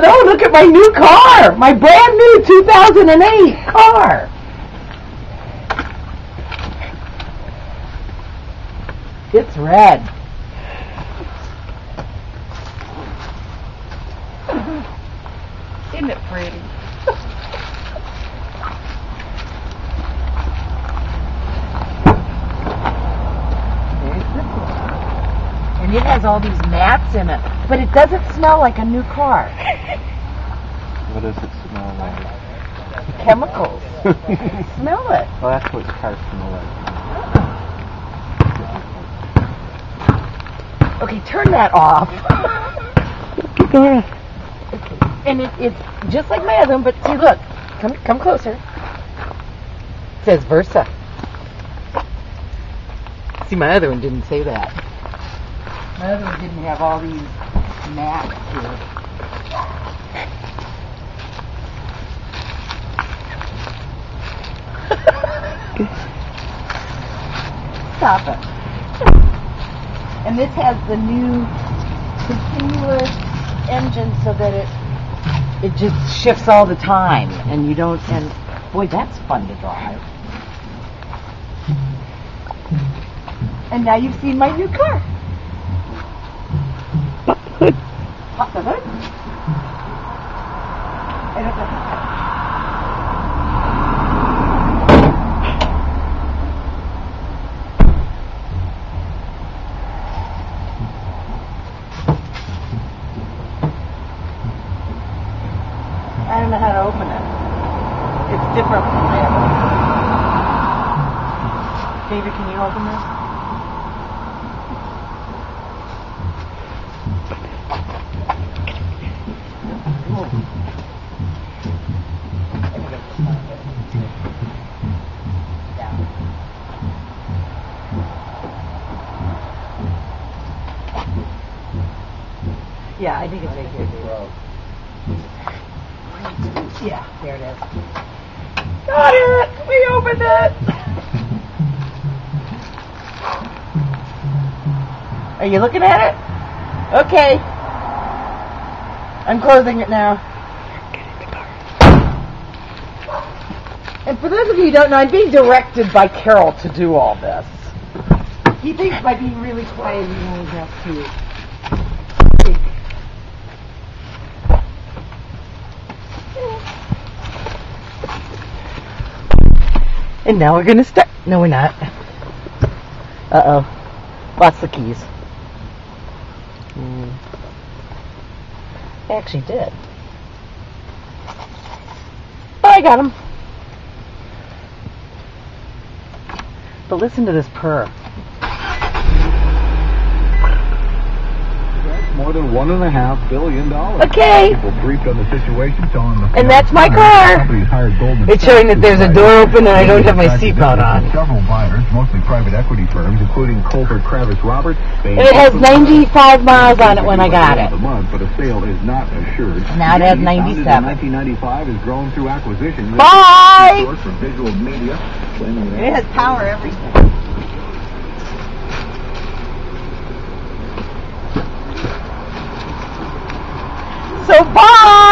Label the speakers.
Speaker 1: Oh, look at my new car! My brand new 2008 car! It's red. Isn't it pretty? And it has all these mats in it, but it doesn't smell like a new car.
Speaker 2: What does it smell like?
Speaker 1: Chemicals. Smell it.
Speaker 2: Well, that's what cars smell like.
Speaker 1: Okay, turn that off.
Speaker 2: Keep going.
Speaker 1: Okay. And it's just like my other one, but see, look. Come closer. It says Versa. See, my other one didn't say that. My other one didn't have all these mats here. Stop it. And this has the new continuous engine so that it just shifts all the time, and you don't. And boy, that's fun to drive. And now you've seen my new car.
Speaker 2: Pop the hood.
Speaker 1: Pop the hood. I don't know. I don't know how to open it. It's different from the other. David, can you open this? Yeah, I think it's right here, David. Yeah, there it is. Got it! We opened it! Are you looking at it? Okay. I'm closing it now.
Speaker 2: Get in the car.
Speaker 1: And for those of you who don't know, I'm being directed by Carol to do all this. He thinks by being really quiet he only has to. And now we're going to start. No, we're not. Uh-oh. Lost the keys. I actually did. But I got them. But listen to this purr.
Speaker 3: More than $1.5 billion.
Speaker 1: Okay.
Speaker 3: People briefed on the situation, telling the
Speaker 1: And that's my car.
Speaker 3: company's hired Goldman
Speaker 1: It's showing that there's a door open and I don't have my seatbelt on.
Speaker 3: Several buyers, mostly private equity firms, including Colbert Kravis Roberts.
Speaker 1: And it has 95 miles on it when I got it.
Speaker 3: But a sale is not assured.
Speaker 1: Now it has 97.
Speaker 3: In 1995 has grown through acquisition.
Speaker 1: Bye.
Speaker 3: Source for visual media.
Speaker 1: It has power everything. So bye!